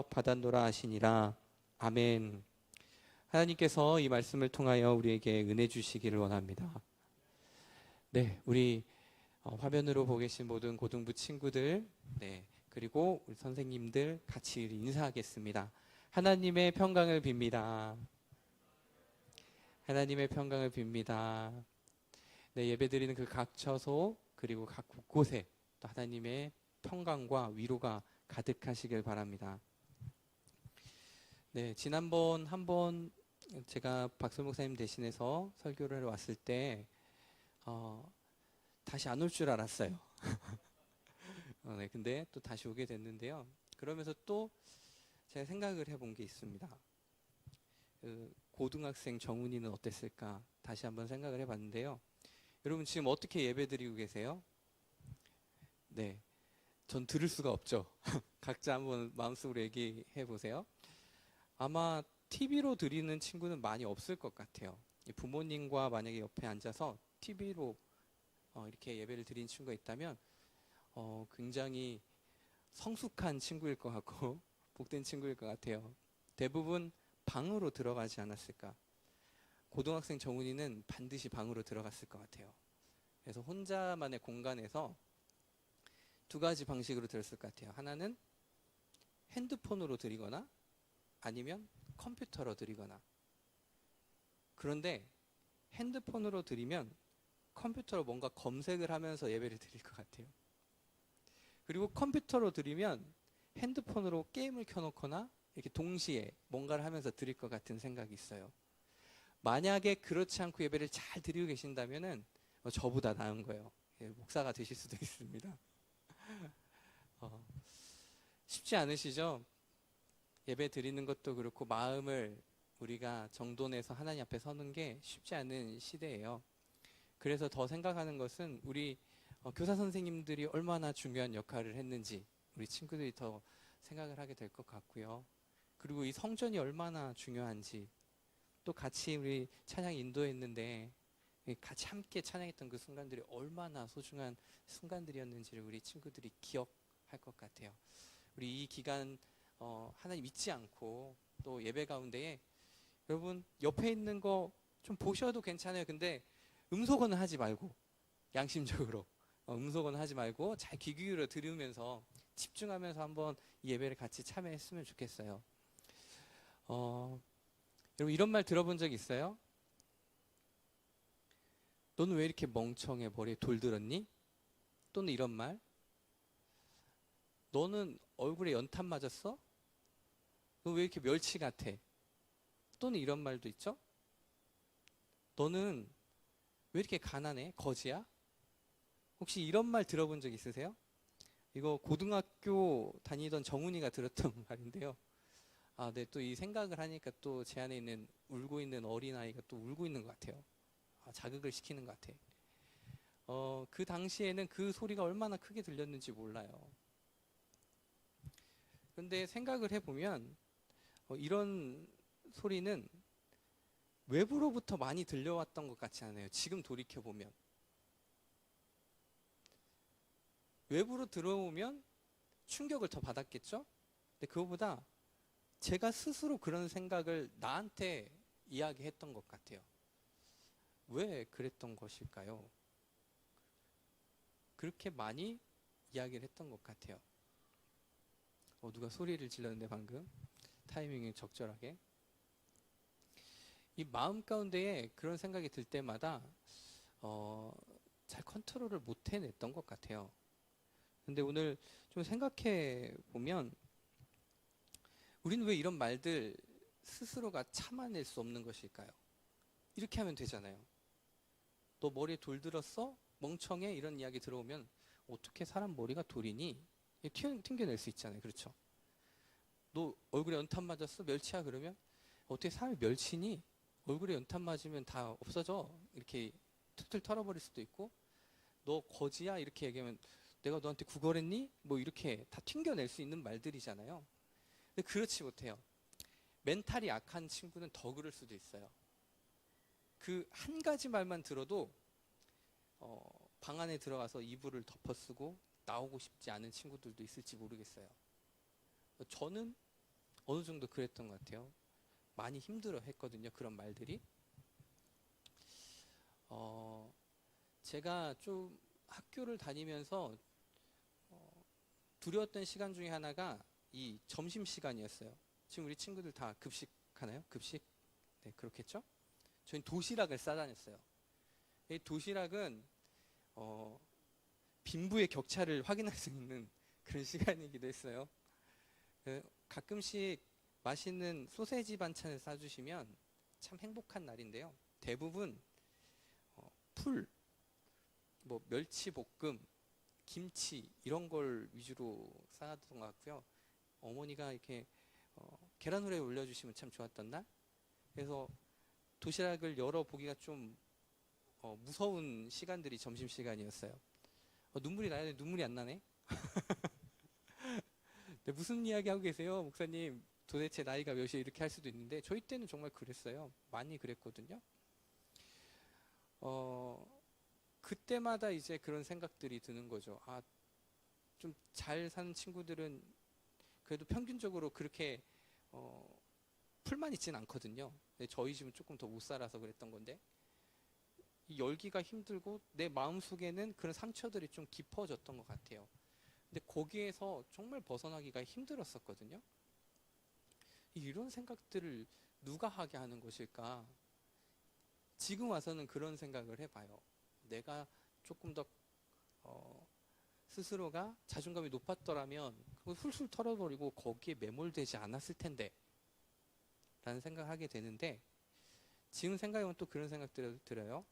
받았노라 하시니라. 아멘. 하나님께서 이 말씀을 통하여 우리에게 은혜 주시기를 원합니다. 네, 우리 화면으로 보고 계신 모든 고등부 친구들, 네, 그리고 우리 선생님들 같이 인사하겠습니다. 하나님의 평강을 빕니다. 하나님의 평강을 빕니다. 네, 예배드리는 그 각 처소 그리고 각 곳곳에 또 하나님의 평강과 위로가 가득하시길 바랍니다. 네, 지난번 한번 제가 박설 목사님 대신해서 설교를 왔을 때 다시 안 올 줄 알았어요. 네, 근데 또 다시 오게 됐는데요. 그러면서 또 제가 생각을 해본 게 있습니다. 고등학생 정훈이는 어땠을까? 다시 한번 생각을 해봤는데요. 여러분 지금 어떻게 예배드리고 계세요? 네, 전 들을 수가 없죠. 각자 한번 마음속으로 얘기해 보세요. 아마 TV로 드리는 친구는 많이 없을 것 같아요. 부모님과 만약에 옆에 앉아서 TV로 이렇게 예배를 드리는 친구가 있다면 굉장히 성숙한 친구일 것 같고 복된 친구일 것 같아요. 대부분 방으로 들어가지 않았을까. 고등학생 정훈이는 반드시 방으로 들어갔을 것 같아요. 그래서 혼자만의 공간에서 두 가지 방식으로 들었을 것 같아요. 하나는 핸드폰으로 드리거나 아니면 컴퓨터로 드리거나. 그런데 핸드폰으로 드리면 컴퓨터로 뭔가 검색을 하면서 예배를 드릴 것 같아요. 그리고 컴퓨터로 드리면 핸드폰으로 게임을 켜놓거나 이렇게 동시에 뭔가를 하면서 드릴 것 같은 생각이 있어요. 만약에 그렇지 않고 예배를 잘 드리고 계신다면은 저보다 나은 거예요. 목사가 되실 수도 있습니다. 쉽지 않으시죠? 예배 드리는 것도 그렇고 마음을 우리가 정돈해서 하나님 앞에 서는 게 쉽지 않은 시대예요. 그래서 더 생각하는 것은 우리 교사 선생님들이 얼마나 중요한 역할을 했는지 우리 친구들이 더 생각을 하게 될 것 같고요. 그리고 이 성전이 얼마나 중요한지 또 같이 우리 찬양 인도했는데 같이 함께 찬양했던 그 순간들이 얼마나 소중한 순간들이었는지를 우리 친구들이 기억할 것 같아요. 우리 이 기간 하나님 잊지 않고 또 예배 가운데에 여러분 옆에 있는 거 좀 보셔도 괜찮아요. 근데 음소거는 하지 말고 양심적으로 음소거는 하지 말고 잘 귀 기울여 들으면서 집중하면서 한번 이 예배를 같이 참여했으면 좋겠어요. 여러분 이런 말 들어본 적 있어요? 너는 왜 이렇게 멍청해? 머리에 돌 들었니? 또는 이런 말, 너는 얼굴에 연탄 맞았어? 너 왜 이렇게 멸치 같아? 또는 이런 말도 있죠? 너는 왜 이렇게 가난해? 거지야? 혹시 이런 말 들어본 적 있으세요? 이거 고등학교 다니던 정훈이가 들었던 말인데요. 아, 네, 또 이 생각을 하니까 또 제 안에 있는 울고 있는 어린아이가 또 울고 있는 것 같아요. 자극을 시키는 것 같아. 그 당시에는 그 소리가 얼마나 크게 들렸는지 몰라요. 그런데 생각을 해보면 이런 소리는 외부로부터 많이 들려왔던 것 같지 않아요. 지금 돌이켜보면. 외부로 들어오면 충격을 더 받았겠죠? 근데 그거보다 제가 스스로 그런 생각을 나한테 이야기했던 것 같아요. 왜 그랬던 것일까요? 그렇게 많이 이야기를 했던 것 같아요. 누가 소리를 질렀는데 방금 타이밍이 적절하게. 이 마음 가운데에 그런 생각이 들 때마다 잘 컨트롤을 못 해냈던 것 같아요. 근데 오늘 좀 생각해 보면 우리는 왜 이런 말들 스스로가 참아낼 수 없는 것일까요? 이렇게 하면 되잖아요. 너 머리에 돌 들었어? 멍청해? 이런 이야기 들어오면 어떻게 사람 머리가 돌이니? 튕겨낼 수 있잖아요. 그렇죠? 너 얼굴에 연탄 맞았어? 멸치야? 그러면 어떻게 사람이 멸치니? 얼굴에 연탄 맞으면 다 없어져. 이렇게 툴툴 털어버릴 수도 있고, 너 거지야? 이렇게 얘기하면 내가 너한테 구걸했니? 뭐 이렇게 다 튕겨낼 수 있는 말들이잖아요. 근데 그렇지 못해요. 멘탈이 약한 친구는 더 그럴 수도 있어요. 그 한 가지 말만 들어도 방 안에 들어가서 이불을 덮어쓰고 나오고 싶지 않은 친구들도 있을지 모르겠어요. 저는 어느 정도 그랬던 것 같아요. 많이 힘들어 했거든요. 그런 말들이. 제가 좀 학교를 다니면서 두려웠던 시간 중에 하나가 이 점심 시간이었어요. 지금 우리 친구들 다 급식 하나요? 급식? 네, 그렇겠죠? 저희는 도시락을 싸다녔어요. 이 도시락은 빈부의 격차를 확인할 수 있는 그런 시간이기도 했어요. 가끔씩 맛있는 소세지 반찬을 싸주시면 참 행복한 날인데요. 대부분 풀, 뭐 멸치 볶음, 김치 이런 걸 위주로 싸왔던 것 같고요. 어머니가 이렇게 계란 후라이 올려주시면 참 좋았던 날. 그래서 도시락을 열어보기가 좀 무서운 시간들이 점심시간이었어요. 눈물이 나야 돼. 눈물이 안 나네. 네, 무슨 이야기 하고 계세요, 목사님? 도대체 나이가 몇이에 이렇게 할 수도 있는데 저희 때는 정말 그랬어요. 많이 그랬거든요. 그때마다 이제 그런 생각들이 드는 거죠. 아, 좀 잘 사는 친구들은 그래도 평균적으로 그렇게 풀만 있진 않거든요. 근데 저희 집은 조금 더 못 살아서 그랬던 건데 이 열기가 힘들고 내 마음속에는 그런 상처들이 좀 깊어졌던 것 같아요. 근데 거기에서 정말 벗어나기가 힘들었었거든요. 이런 생각들을 누가 하게 하는 것일까? 지금 와서는 그런 생각을 해봐요. 내가 조금 더 스스로가 자존감이 높았더라면 그걸 훌훌 털어버리고 거기에 매몰되지 않았을 텐데 라는 생각을 하게 되는데 지금 생각해보면 또 그런 생각들이 들어요.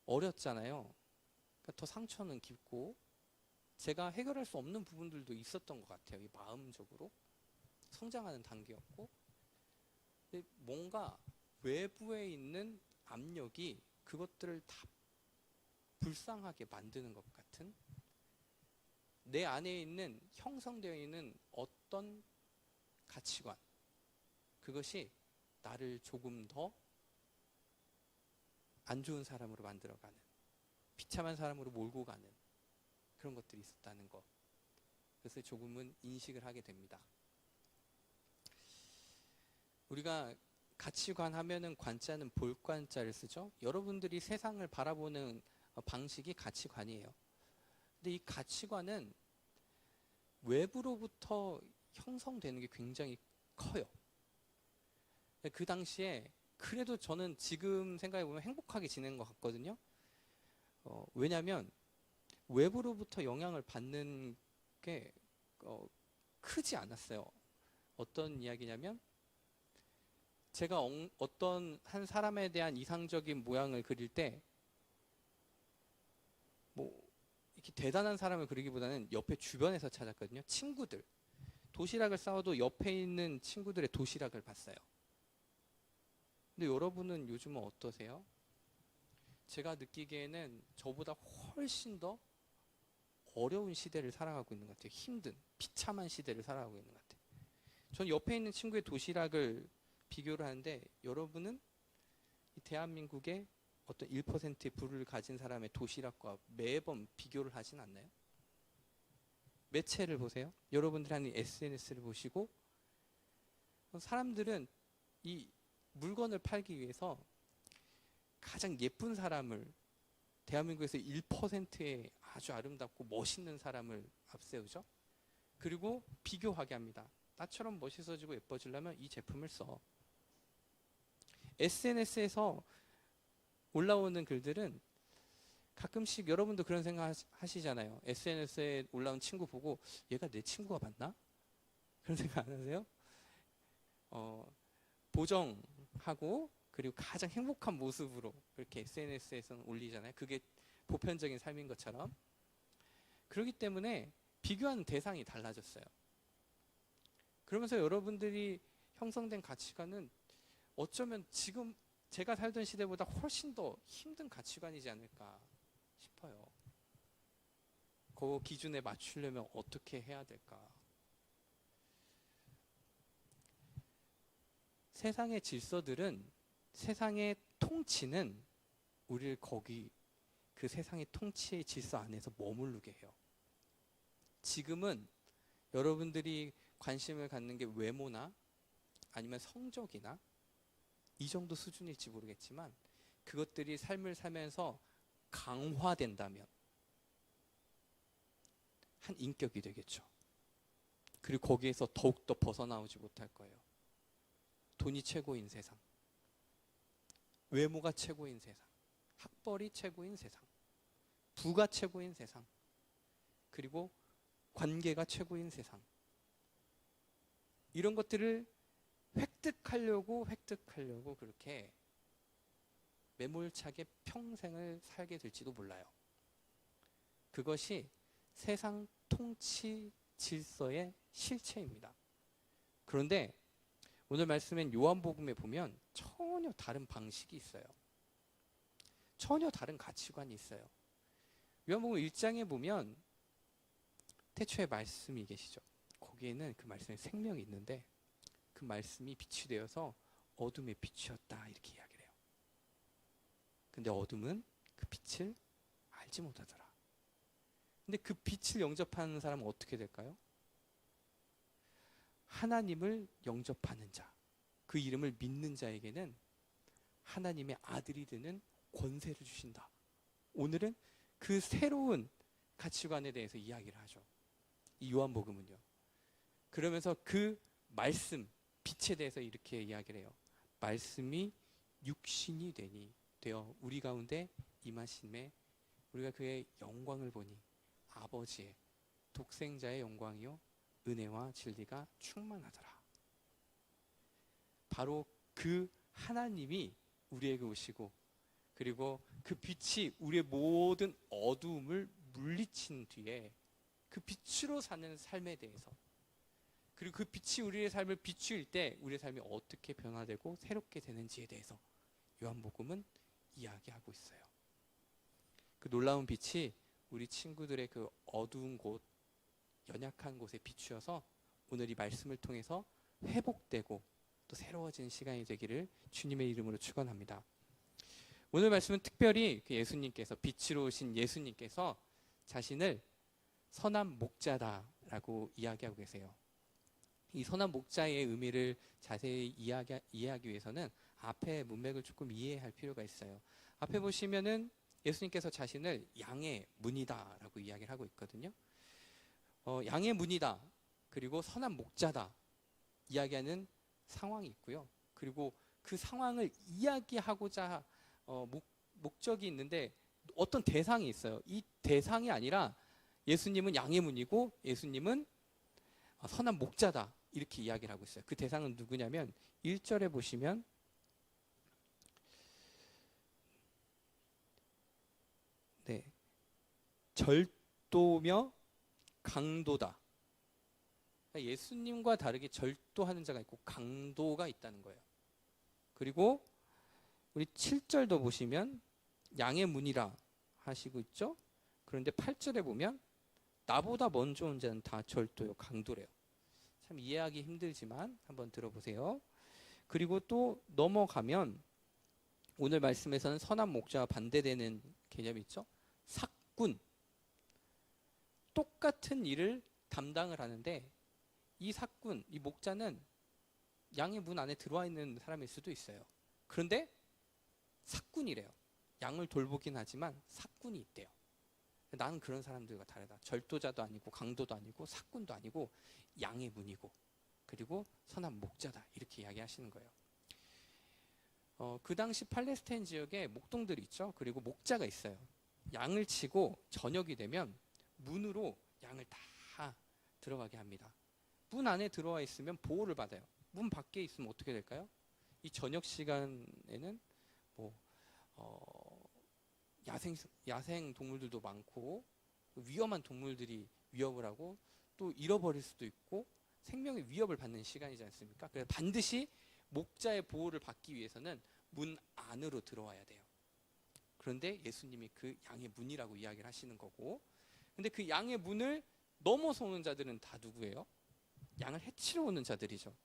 어렸잖아요. 그러니까 더 상처는 깊고 제가 해결할 수 없는 부분들도 있었던 것 같아요. 이 마음적으로 성장하는 단계였고 근데 뭔가 외부에 있는 압력이 그것들을 다 불쌍하게 만드는 것 같은 내 안에 있는 형성되어 있는 어떤 가치관 그것이 나를 조금 더 안 좋은 사람으로 만들어가는 비참한 사람으로 몰고 가는 그런 것들이 있었다는 것. 그래서 조금은 인식을 하게 됩니다. 우리가 가치관 하면은 관자는 볼관자를 쓰죠. 여러분들이 세상을 바라보는 방식이 가치관이에요. 근데 이 가치관은 외부로부터 형성되는 게 굉장히 커요. 그 당시에 그래도 저는 지금 생각해보면 행복하게 지낸 것 같거든요. 왜냐하면 외부로부터 영향을 받는 게 크지 않았어요. 어떤 이야기냐면 제가 어떤 한 사람에 대한 이상적인 모양을 그릴 때 뭐 이렇게 대단한 사람을 그리기보다는 옆에 주변에서 찾았거든요. 친구들. 도시락을 싸워도 옆에 있는 친구들의 도시락을 봤어요. 근데 여러분은 요즘은 어떠세요? 제가 느끼기에는 저보다 훨씬 더 어려운 시대를 살아가고 있는 것 같아요. 힘든, 비참한 시대를 살아가고 있는 것 같아요. 전 옆에 있는 친구의 도시락을 비교를 하는데 여러분은 이 대한민국의 어떤 1%의 부를 가진 사람의 도시락과 매번 비교를 하진 않나요? 매체를 보세요. 여러분들이 하는 SNS를 보시고 사람들은 이 물건을 팔기 위해서 가장 예쁜 사람을 대한민국에서 1%의 아주 아름답고 멋있는 사람을 앞세우죠. 그리고 비교하게 합니다. 나처럼 멋있어지고 예뻐지려면 이 제품을 써. SNS에서 올라오는 글들은 가끔씩 여러분도 그런 생각 하시잖아요. SNS에 올라온 친구 보고 얘가 내 친구가 맞나? 그런 생각 안 하세요? 보정하고 그리고 가장 행복한 모습으로 그렇게 SNS에서는 올리잖아요. 그게 보편적인 삶인 것처럼. 그렇기 때문에 비교하는 대상이 달라졌어요. 그러면서 여러분들이 형성된 가치관은 어쩌면 지금 제가 살던 시대보다 훨씬 더 힘든 가치관이지 않을까 싶어요. 그 기준에 맞추려면 어떻게 해야 될까? 세상의 질서들은 세상의 통치는 우리를 거기 그 세상의 통치의 질서 안에서 머무르게 해요. 지금은 여러분들이 관심을 갖는 게 외모나 아니면 성적이나 이 정도 수준일지 모르겠지만 그것들이 삶을 살면서 강화된다면 한 인격이 되겠죠. 그리고 거기에서 더욱더 벗어나오지 못할 거예요. 돈이 최고인 세상, 외모가 최고인 세상, 학벌이 최고인 세상, 부가 최고인 세상, 그리고 관계가 최고인 세상. 이런 것들을 획득하려고 그렇게 매몰차게 평생을 살게 될지도 몰라요. 그것이 세상 통치 질서의 실체입니다. 그런데 오늘 말씀엔 요한복음에 보면 전혀 다른 방식이 있어요. 전혀 다른 가치관이 있어요. 요한복음 1장에 보면 태초에 말씀이 계시죠. 거기에는 그 말씀에 생명이 있는데 그 말씀이 빛이 되어서 어둠에 비추었다 이렇게 이야기를 해요. 근데 어둠은 그 빛을 알지 못하더라. 근데 그 빛을 영접하는 사람은 어떻게 될까요? 하나님을 영접하는 자, 그 이름을 믿는 자에게는 하나님의 아들이 되는 권세를 주신다. 오늘은 그 새로운 가치관에 대해서 이야기를 하죠. 이 요한복음은요. 그러면서 그 말씀, 빛에 대해서 이렇게 이야기를 해요. 말씀이 육신이 되어 우리 가운데 임하심에 우리가 그의 영광을 보니 아버지의 독생자의 영광이요 은혜와 진리가 충만하더라. 바로 그 하나님이 우리에게 오시고 그리고 그 빛이 우리의 모든 어두움을 물리친 뒤에 그 빛으로 사는 삶에 대해서 그리고 그 빛이 우리의 삶을 비추일 때 우리의 삶이 어떻게 변화되고 새롭게 되는지에 대해서 요한복음은 이야기하고 있어요. 그 놀라운 빛이 우리 친구들의 그 어두운 곳, 연약한 곳에 비추어서 오늘 이 말씀을 통해서 회복되고 또 새로워지는 시간이 되기를 주님의 이름으로 축원합니다. 오늘 말씀은 특별히 그 예수님께서 빛으로 오신 예수님께서 자신을 선한 목자다라고 이야기하고 계세요. 이 선한 목자의 의미를 자세히 이해하기 위해서는 앞에 문맥을 조금 이해할 필요가 있어요. 앞에 보시면은 예수님께서 자신을 양의 문이다라고 이야기를 하고 있거든요. 양의 문이다 그리고 선한 목자다 이야기하는 상황이 있고요. 그리고 그 상황을 이야기하고자 목적이 있는데 어떤 대상이 있어요. 이 대상이 아니라 예수님은 양의 문이고 예수님은 선한 목자다 이렇게 이야기를 하고 있어요. 그 대상은 누구냐면 1절에 보시면 네, 절도며 강도다. 그러니까 예수님과 다르게 절도하는 자가 있고 강도가 있다는 거예요. 그리고 우리 7절도 보시면 양의 문이라 하시고 있죠. 그런데 8절에 보면 나보다 먼저 온 자는 다 절도요 강도래요. 참 이해하기 힘들지만 한번 들어보세요. 그리고 또 넘어가면 오늘 말씀에서는 선한 목자와 반대되는 개념이 있죠. 삭군. 똑같은 일을 담당을 하는데 이 삭군, 이 목자는 양의 문 안에 들어와 있는 사람일 수도 있어요. 그런데 삭군이래요. 양을 돌보긴 하지만 삭군이 있대요. 나는 그런 사람들과 다르다. 절도자도 아니고 강도도 아니고 삭군도 아니고 양의 문이고 그리고 선한 목자다. 이렇게 이야기하시는 거예요. 그 당시 팔레스타인 지역에 목동들이 있죠. 그리고 목자가 있어요. 양을 치고 저녁이 되면 문으로 양을 다 들어가게 합니다. 문 안에 들어와 있으면 보호를 받아요. 문 밖에 있으면 어떻게 될까요? 이 저녁 시간에는 야생 동물들도 많고 위험한 동물들이 위협을 하고 또 잃어버릴 수도 있고 생명의 위협을 받는 시간이지 않습니까? 그래서 반드시 목자의 보호를 받기 위해서는 문 안으로 들어와야 돼요. 그런데 예수님이 그 양의 문이라고 이야기를 하시는 거고, 근데 그 양의 문을 넘어서 오는 자들은 다 누구예요? 양을 해치러 오는 자들이죠.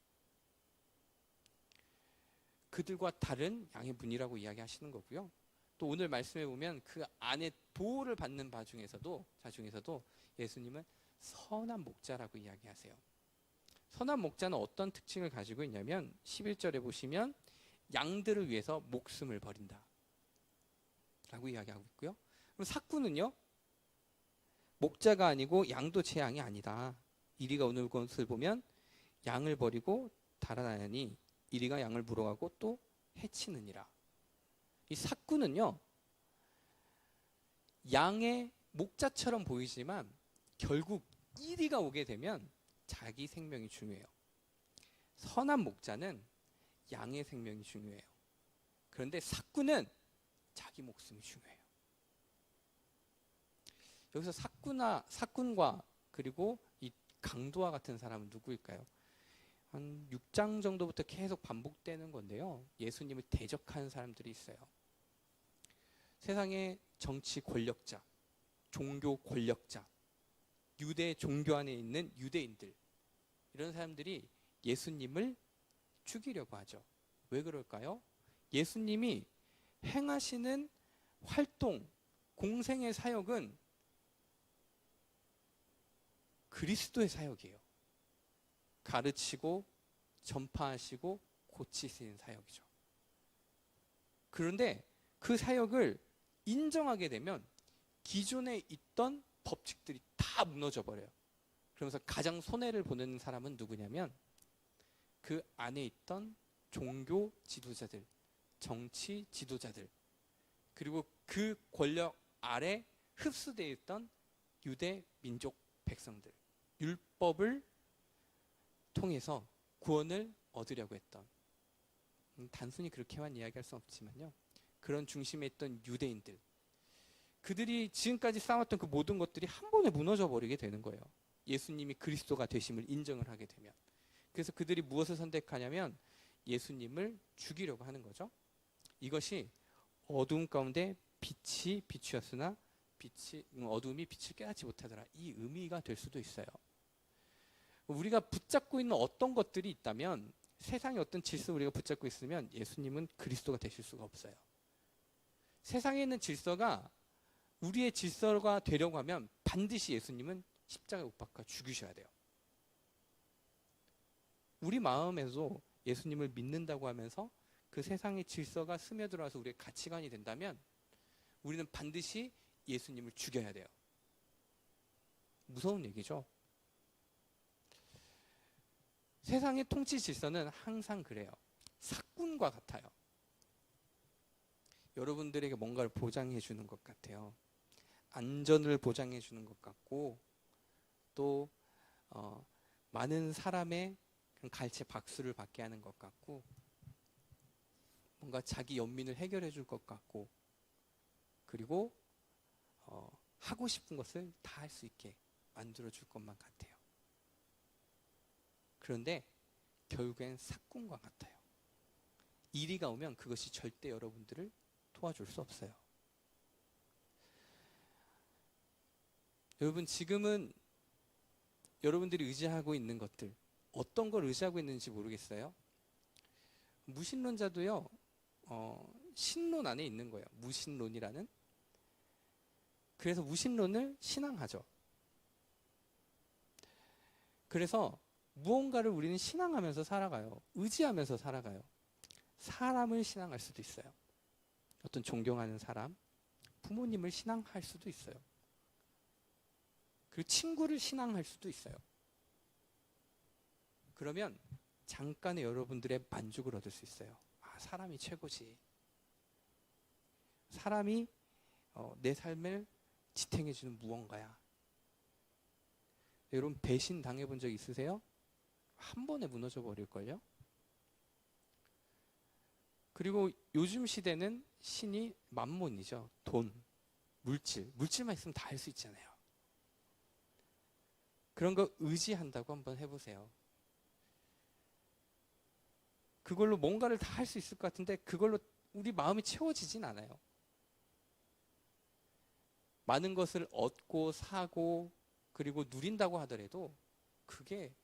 그들과 다른 양의 문이라고 이야기하시는 거고요. 또 오늘 말씀에 보면 그 안에 보호를 받는 자 중에서도 예수님은 선한 목자라고 이야기하세요. 선한 목자는 어떤 특징을 가지고 있냐면 11절에 보시면 양들을 위해서 목숨을 버린다 라고 이야기하고 있고요. 그럼 삭구는요, 목자가 아니고 양도 제 양이 아니다. 이리가 오는 것을 보면 양을 버리고 달아나니 이리가 양을 물어가고 또 해치느니라. 이 삭구는요, 양의 목자처럼 보이지만 결국 이리가 오게 되면 자기 생명이 중요해요. 선한 목자는 양의 생명이 중요해요. 그런데 삭구는 자기 목숨이 중요해요. 여기서 삭군과 그리고 이 강도와 같은 사람은 누구일까요? 한 6장 정도부터 계속 반복되는 건데요. 예수님을 대적하는 사람들이 있어요. 세상의 정치 권력자, 종교 권력자, 유대 종교 안에 있는 유대인들, 이런 사람들이 예수님을 죽이려고 하죠. 왜 그럴까요? 예수님이 행하시는 활동, 공생의 사역은 그리스도의 사역이에요. 가르치고 전파하시고 고치시는 사역이죠. 그런데 그 사역을 인정하게 되면 기존에 있던 법칙들이 다 무너져 버려요. 그러면서 가장 손해를 보는 사람은 누구냐면 그 안에 있던 종교 지도자들, 정치 지도자들, 그리고 그 권력 아래 흡수되어 있던 유대 민족 백성들, 율법을 통해서 구원을 얻으려고 했던, 단순히 그렇게만 이야기할 수 없지만요, 그런 중심에 있던 유대인들, 그들이 지금까지 쌓았던 그 모든 것들이 한 번에 무너져 버리게 되는 거예요. 예수님이 그리스도가 되심을 인정을 하게 되면. 그래서 그들이 무엇을 선택하냐면 예수님을 죽이려고 하는 거죠. 이것이 어두움 가운데 빛이 비추었으나 어둠이 빛을 깨닫지 못하더라, 이 의미가 될 수도 있어요. 우리가 붙잡고 있는 어떤 것들이 있다면, 세상의 어떤 질서 우리가 붙잡고 있으면 예수님은 그리스도가 되실 수가 없어요. 세상에 있는 질서가 우리의 질서가 되려고 하면 반드시 예수님은 십자가에 못 박아 죽으셔야 돼요. 우리 마음에도 예수님을 믿는다고 하면서 그 세상의 질서가 스며들어와서 우리의 가치관이 된다면 우리는 반드시 예수님을 죽여야 돼요. 무서운 얘기죠. 세상의 통치 질서는 항상 그래요. 삭군과 같아요. 여러분들에게 뭔가를 보장해 주는 것 같아요. 안전을 보장해 주는 것 같고, 또 많은 사람의 갈채 박수를 받게 하는 것 같고, 뭔가 자기 연민을 해결해 줄 것 같고, 그리고 하고 싶은 것을 다 할 수 있게 만들어 줄 것만 같아요. 그런데 결국엔 삭군과 같아요. 이리가 오면 그것이 절대 여러분들을 도와줄 수 없어요. 여러분, 지금은 여러분들이 의지하고 있는 것들, 어떤 걸 의지하고 있는지 모르겠어요. 무신론자도요, 신론 안에 있는 거예요. 무신론이라는. 그래서 무신론을 신앙하죠. 그래서 무언가를 우리는 신앙하면서 살아가요. 의지하면서 살아가요. 사람을 신앙할 수도 있어요. 어떤 존경하는 사람, 부모님을 신앙할 수도 있어요. 그리고 친구를 신앙할 수도 있어요. 그러면 잠깐의 여러분들의 만족을 얻을 수 있어요. 아, 사람이 최고지. 사람이 내 삶을 지탱해주는 무언가야. 여러분, 배신 당해본 적 있으세요? 한 번에 무너져 버릴걸요? 그리고 요즘 시대는 신이 만몬이죠. 돈, 물질만 있으면 다 할 수 있잖아요. 그런 거 의지한다고 한번 해보세요. 그걸로 뭔가를 다 할 수 있을 것 같은데 그걸로 우리 마음이 채워지진 않아요. 많은 것을 얻고 사고 그리고 누린다고 하더라도 그게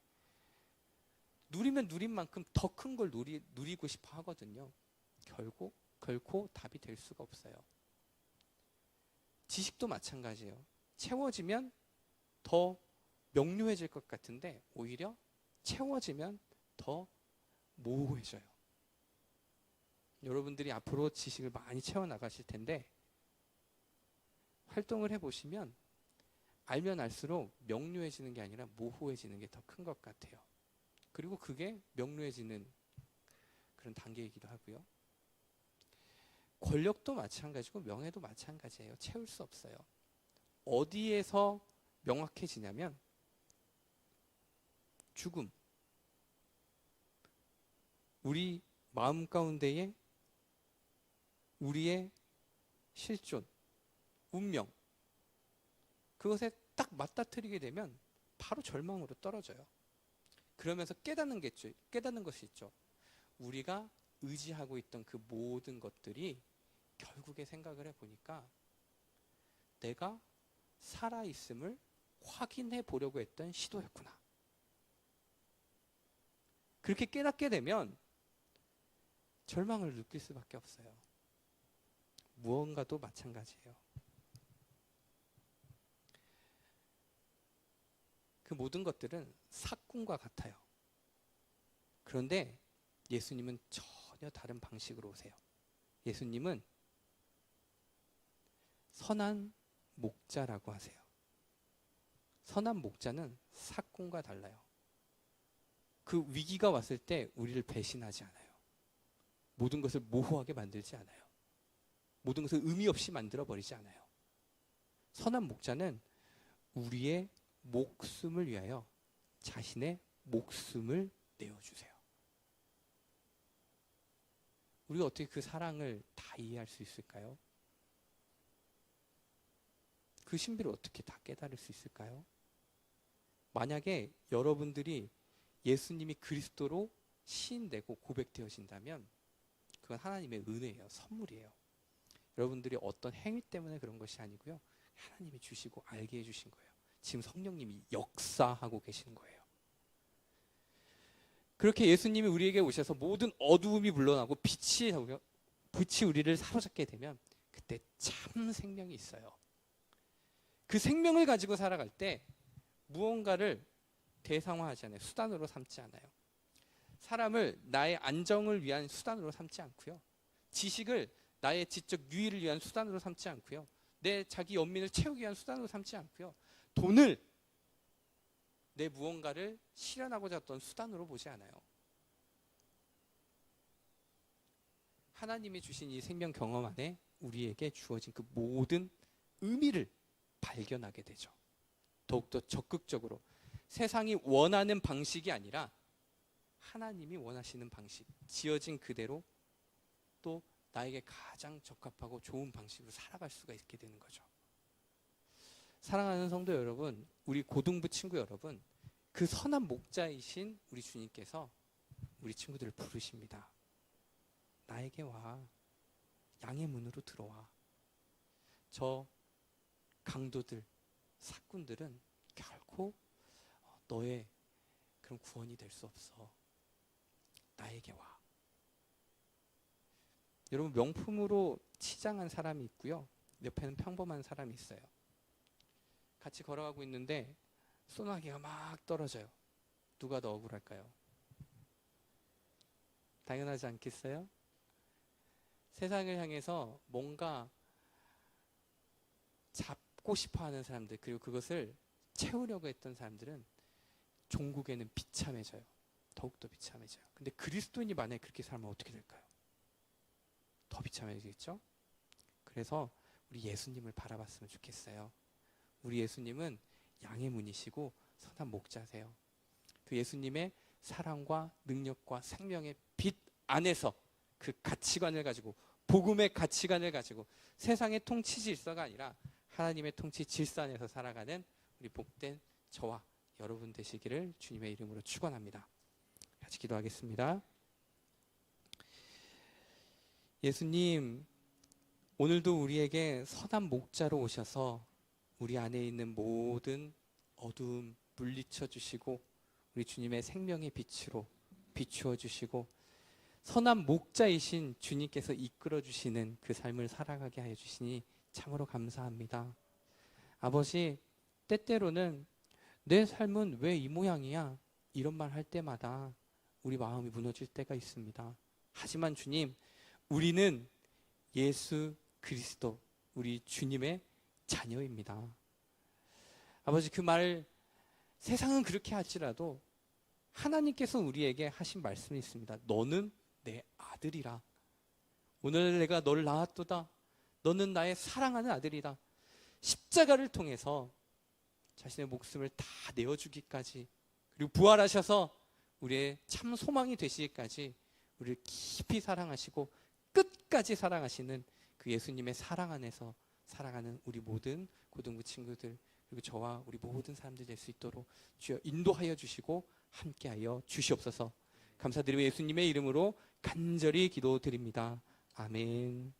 누리면 누린 만큼 더 큰 걸 누리고 싶어 하거든요. 결코 답이 될 수가 없어요. 지식도 마찬가지예요. 채워지면 더 명료해질 것 같은데 오히려 채워지면 더 모호해져요. 여러분들이 앞으로 지식을 많이 채워나가실 텐데 활동을 해보시면 알면 알수록 명료해지는 게 아니라 모호해지는 게 더 큰 것 같아요. 그리고 그게 명료해지는 그런 단계이기도 하고요. 권력도 마찬가지고 명예도 마찬가지예요. 채울 수 없어요. 어디에서 명확해지냐면 죽음. 우리 마음 가운데에 우리의 실존, 운명, 그것에 딱 맞닥뜨리게 되면 바로 절망으로 떨어져요. 그러면서 깨닫는 것이 있죠. 우리가 의지하고 있던 그 모든 것들이 결국에 생각을 해보니까 내가 살아있음을 확인해 보려고 했던 시도였구나. 그렇게 깨닫게 되면 절망을 느낄 수밖에 없어요. 무언가도 마찬가지예요. 그 모든 것들은 삭군과 같아요. 그런데 예수님은 전혀 다른 방식으로 오세요. 예수님은 선한 목자라고 하세요. 선한 목자는 삭군과 달라요. 그 위기가 왔을 때 우리를 배신하지 않아요. 모든 것을 모호하게 만들지 않아요. 모든 것을 의미 없이 만들어 버리지 않아요. 선한 목자는 우리의 목숨을 위하여 자신의 목숨을 내어주세요. 우리가 어떻게 그 사랑을 다 이해할 수 있을까요? 그 신비를 어떻게 다 깨달을 수 있을까요? 만약에 여러분들이 예수님이 그리스도로 시인되고 고백되어진다면 그건 하나님의 은혜예요. 선물이에요. 여러분들이 어떤 행위 때문에 그런 것이 아니고요. 하나님이 주시고 알게 해주신 거예요. 지금 성령님이 역사하고 계시는 거예요. 그렇게 예수님이 우리에게 오셔서 모든 어두움이 물러나고 빛이 우리를 사로잡게 되면 그때 참 생명이 있어요. 그 생명을 가지고 살아갈 때 무언가를 대상화하지 않아요. 수단으로 삼지 않아요. 사람을 나의 안정을 위한 수단으로 삼지 않고요. 지식을 나의 지적 유의를 위한 수단으로 삼지 않고요. 내 자기 연민을 채우기 위한 수단으로 삼지 않고요. 돈을 내 무언가를 실현하고자 했던 수단으로 보지 않아요. 하나님이 주신 이 생명 경험 안에 우리에게 주어진 그 모든 의미를 발견하게 되죠. 더욱더 적극적으로 세상이 원하는 방식이 아니라 하나님이 원하시는 방식, 지어진 그대로 또 나에게 가장 적합하고 좋은 방식으로 살아갈 수가 있게 되는 거죠. 사랑하는 성도 여러분, 우리 고등부 친구 여러분, 그 선한 목자이신 우리 주님께서 우리 친구들을 부르십니다. 나에게 와. 양의 문으로 들어와. 저 강도들, 삭군들은 결코 너의 그런 구원이 될 수 없어. 나에게 와. 여러분, 명품으로 치장한 사람이 있고요. 옆에는 평범한 사람이 있어요. 같이 걸어가고 있는데 소나기가 막 떨어져요. 누가 더 억울할까요? 당연하지 않겠어요? 세상을 향해서 뭔가 잡고 싶어 하는 사람들, 그리고 그것을 채우려고 했던 사람들은 종국에는 비참해져요. 더욱더 비참해져요. 근데 그리스도인이 만약에 그렇게 살면 어떻게 될까요? 더 비참해지겠죠? 그래서 우리 예수님을 바라봤으면 좋겠어요. 우리 예수님은 양의 문이시고 선한 목자세요. 그 예수님의 사랑과 능력과 생명의 빛 안에서 그 가치관을 가지고, 복음의 가치관을 가지고 세상의 통치 질서가 아니라 하나님의 통치 질서 안에서 살아가는 우리 복된 저와 여러분 되시기를 주님의 이름으로 축원합니다. 같이 기도하겠습니다. 예수님, 오늘도 우리에게 선한 목자로 오셔서 우리 안에 있는 모든 어두움 물리쳐 주시고 우리 주님의 생명의 빛으로 비추어 주시고 선한 목자이신 주님께서 이끌어 주시는 그 삶을 살아가게 하여 주시니 참으로 감사합니다. 아버지, 때때로는 내 삶은 왜 이 모양이야? 이런 말 할 때마다 우리 마음이 무너질 때가 있습니다. 하지만 주님, 우리는 예수 그리스도, 우리 주님의 자녀입니다. 아버지, 그 말 세상은 그렇게 할지라도 하나님께서 우리에게 하신 말씀이 있습니다. 너는 내 아들이라. 오늘 내가 너를 낳았도다. 너는 나의 사랑하는 아들이다. 십자가를 통해서 자신의 목숨을 다 내어주기까지, 그리고 부활하셔서 우리의 참 소망이 되시기까지 우리를 깊이 사랑하시고 끝까지 사랑하시는 그 예수님의 사랑 안에서 살아가는 우리 모든 고등부 친구들, 그리고 저와 우리 모든 사람들 될 수 있도록 주여 인도하여 주시고 함께하여 주시옵소서. 감사드리고 예수님의 이름으로 간절히 기도드립니다. 아멘.